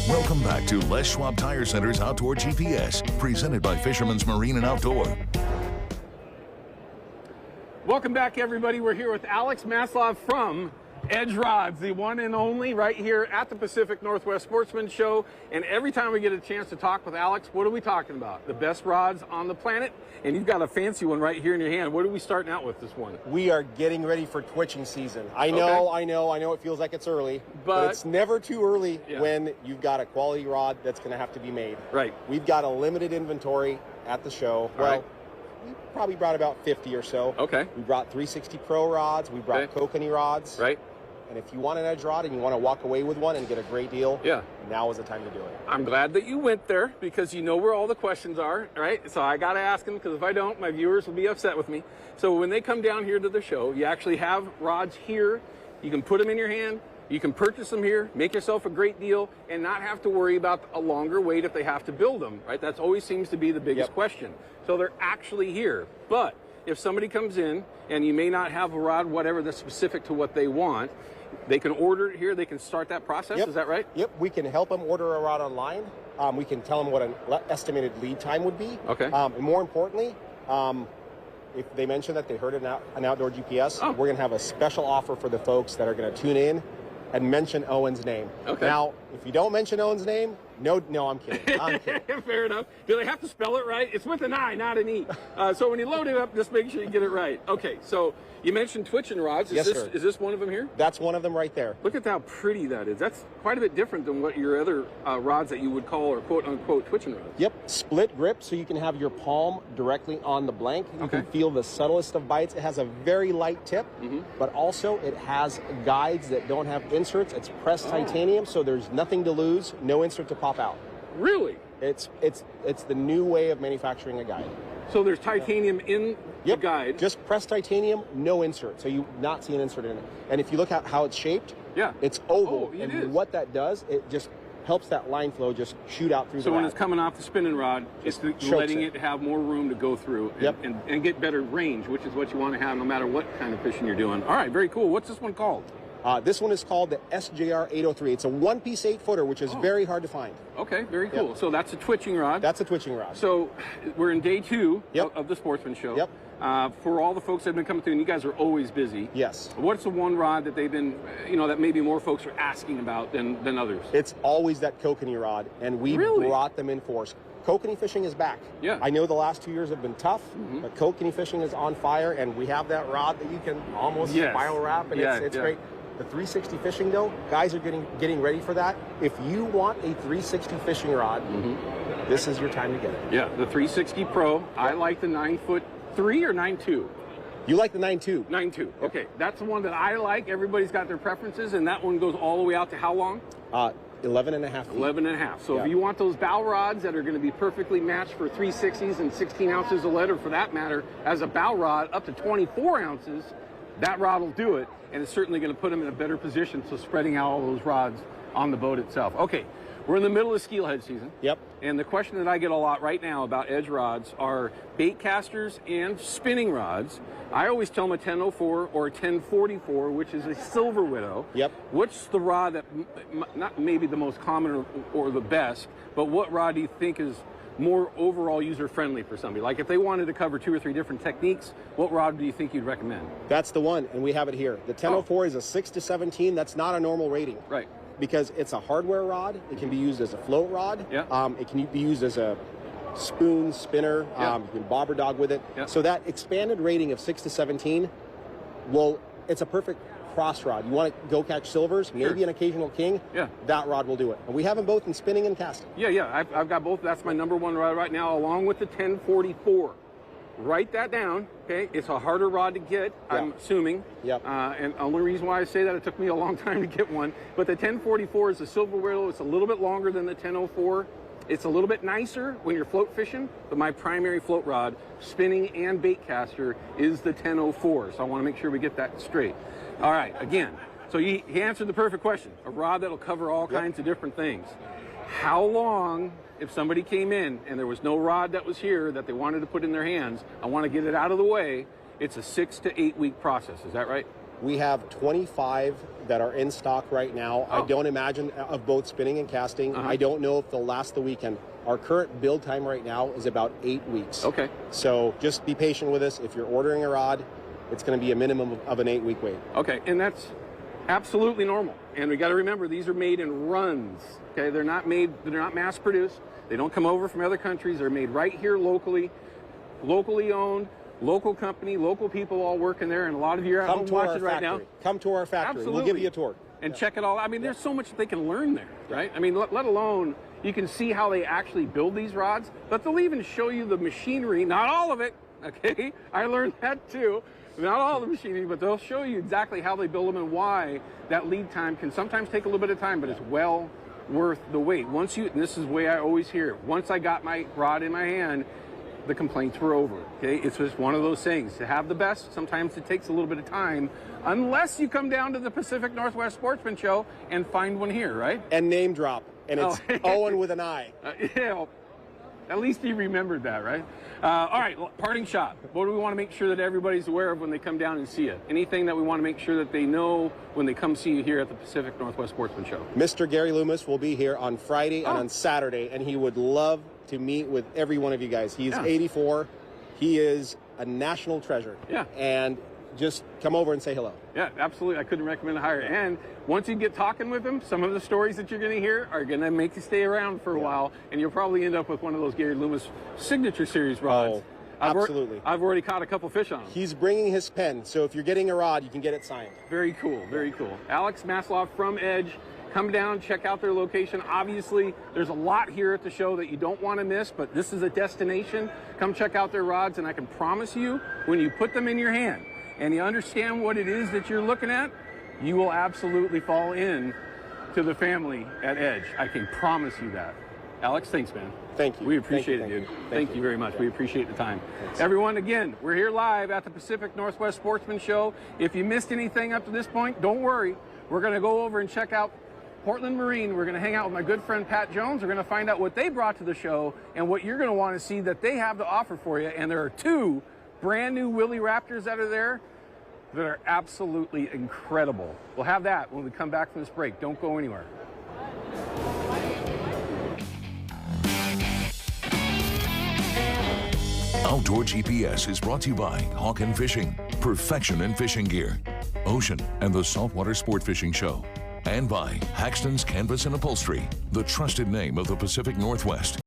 Welcome back to Les Schwab Tire Center's Outdoor GPS, presented by Fisherman's Marine and Outdoor. Welcome back, everybody. We're here with Alex Maslov from Edge Rods, the one and only, right here at the Pacific Northwest Sportsman Show. And every time we get a chance to talk with Alex, what are we talking about? The best rods on the planet. And you've got a fancy one right here in your hand. What are we starting out with this one? We are getting ready for twitching season. I know it feels like it's early, but it's never too early when you've got a quality rod that's going to have to be made. Right. We've got a limited inventory at the show. Well, we probably brought about 50 or so. Okay. We brought 360 Pro rods. We brought kokanee rods. Right. And if you want an Edge rod and you want to walk away with one and get a great deal, now is the time to do it. I'm glad that you went there because you know where all the questions are, right? So I got to ask them because if I don't, my viewers will be upset with me. So when they come down here to the show, you actually have rods here. You can put them in your hand. You can purchase them here, make yourself a great deal, and not have to worry about a longer wait if they have to build them, right? That always seems to be the biggest question. So they're actually here. But if somebody comes in and you may not have a rod, whatever, that's specific to what they want, they can order it here. They can start that process. Is that right? Yep. We can help them order a rod online. We can tell them what an estimated lead time would be. Okay. And more importantly, if they mention that they heard an outdoor GPS, we're going to have a special offer for the folks that are going to tune in and mention Owen's name. Okay. Now, if you don't mention Owen's name, no, I'm kidding. I'm kidding. Fair enough. Do they have to spell it right? It's with an I, not an E. So when you load it up, just make sure you get it right. Okay, so you mentioned twitching rods. Yes, sir. Is this one of them here? That's one of them right there. Look at how pretty that is. That's quite a bit different than what your other rods that you would call or quote-unquote twitching rods. Yep, split grip, so you can have your palm directly on the blank. You can feel the subtlest of bites. It has a very light tip, but also it has guides that don't have inserts. It's pressed titanium, so there's nothing to lose, no insert to pop out. Really? It's the new way of manufacturing a guide. So there's titanium in the guide? Just pressed titanium, no insert. So you not see an insert in it. And if you look at how it's shaped, it's oval. And what that does, it just helps that line flow just shoot out through the So when rod. it's coming off the spinning rod, it's letting it have more room to go through and get better range, which is what you want to have no matter what kind of fishing you're doing. All right, very cool. What's this one called? This one is called the SJR 803. It's a one-piece 8-footer, which is very hard to find. Okay, very cool. So that's a twitching rod. That's a twitching rod. So we're in day 2 of the Sportsman Show. Yep. For all the folks that have been coming through, and you guys are always busy. Yes. What's the one rod that they've been, that maybe more folks are asking about than others? It's always that kokanee rod, and we brought them in force. Kokanee fishing is back. Yeah. I know the last 2 years have been tough, but kokanee fishing is on fire, and we have that rod that you can almost spiral wrap, and it's great. The 360 fishing, though, guys are getting ready for that. If you want a 360 fishing rod, this is your time to get it. Yeah, the 360 Pro. I like the 9'3" or 9'2". You like the 9'2"? 9'2". Okay, that's the one that I like. Everybody's got their preferences, and that one goes all the way out to how long? 11 and a half feet. 11 and a half. So if you want those bow rods that are going to be perfectly matched for 360s and 16 ounces of lead, or for that matter, as a bow rod up to 24 ounces, that rod will do it, and it's certainly going to put them in a better position, so spreading out all those rods on the boat itself. Okay, we're in the middle of steelhead season. Yep. And the question that I get a lot right now about Edge rods are bait casters and spinning rods. I always tell them a 1004 or a 1044, which is a silver widow. Yep. What's the rod that, not maybe the most common or the best, but what rod do you think is more overall user-friendly for somebody? Like if they wanted to cover 2 or 3 different techniques, what rod do you think you'd recommend? That's the one, and we have it here. The 1004 is a 6 to 17. That's not a normal rating. Right. Because it's a hardware rod. It can be used as a float rod. Yeah. It can be used as a spoon, spinner. You can bobber dog with it. Yeah. So that expanded rating of 6 to 17, well, it's a perfect cross rod. You want to go catch silvers, maybe an occasional king, that rod will do it. And we have them both in spinning and casting. Yeah, I've got both. That's my number one rod right now, along with the 1044. Write that down, okay? It's a harder rod to get, I'm assuming. Yep. And the only reason why I say that, it took me a long time to get one. But the 1044 is a silver widow. It's a little bit longer than the 1004. It's a little bit nicer when you're float fishing, but my primary float rod, spinning and bait caster, is the 1004. So I want to make sure we get that straight. All right, again, so he answered the perfect question. A rod that'll cover all kinds of different things. How long, if somebody came in and there was no rod that was here that they wanted to put in their hands, I want to get it out of the way, it's a 6 to 8 week process. Is that right? We have 25 that are in stock right now. I don't imagine of both spinning and casting. I don't know if they'll last the weekend. Our current build time right now is about 8 weeks. Okay. So just be patient with us. If you're ordering a rod, it's going to be a minimum of an 8-week wait. Okay, and that's absolutely normal. And we got to remember, these are made in runs. Okay, they're not mass produced. They don't come over from other countries. They're made right here locally owned. Local company, local people all working there, and a lot of you are at home watching right now. Come to our factory. Absolutely. We'll give you a tour. And check it all out. I mean, there's so much they can learn there, right? I mean, let alone you can see how they actually build these rods, but they'll even show you the machinery, not all of it, okay? I learned that too. Not all the machinery, but they'll show you exactly how they build them and why that lead time can sometimes take a little bit of time, but it's well worth the wait. Once you, and this is the way I always hear it, once I got my rod in my hand, the complaints were over, okay? It's just one of those things. To have the best, sometimes it takes a little bit of time, unless you come down to the Pacific Northwest Sportsman Show and find one here, right? And name drop, and it's Owen with an I. Yeah, at least he remembered that, right? All right, parting shot. What do we want to make sure that everybody's aware of when they come down and see it? Anything that we want to make sure that they know when they come see you here at the Pacific Northwest Sportsman Show? Mr. Gary Loomis will be here on Friday and on Saturday, and he would love to meet with every one of you guys. He's 84. He is a national treasure. Yeah. And just come over and say hello. Yeah, absolutely. I couldn't recommend it higher. And once you get talking with him, some of the stories that you're going to hear are going to make you stay around for a while, and you'll probably end up with one of those Gary Loomis Signature Series rods. Absolutely. I've already caught a couple fish on him. He's bringing his pen, so if you're getting a rod, you can get it signed. Very cool, very cool. Alex Maslow from Edge. Come down, check out their location. Obviously, there's a lot here at the show that you don't want to miss, but this is a destination. Come check out their rods, and I can promise you, when you put them in your hand and you understand what it is that you're looking at, you will absolutely fall in to the family at Edge. I can promise you that. Alex, thanks, man. Thank you. We appreciate it, dude. Thank you very much. We appreciate the time. Thanks. Everyone, again, we're here live at the Pacific Northwest Sportsman Show. If you missed anything up to this point, don't worry. We're going to go over and check out Portland Marine. We're going to hang out with my good friend Pat Jones. We're going to find out what they brought to the show and what you're going to want to see that they have to offer for you. And there are 2 brand new Willie Raptors that are there that are absolutely incredible. We'll have that when we come back from this break. Don't go anywhere. Outdoor GPS is brought to you by Hawken Fishing, perfection in fishing gear, Ocean, and the Saltwater Sport Fishing Show. And by Haxton's Canvas and Upholstery, the trusted name of the Pacific Northwest.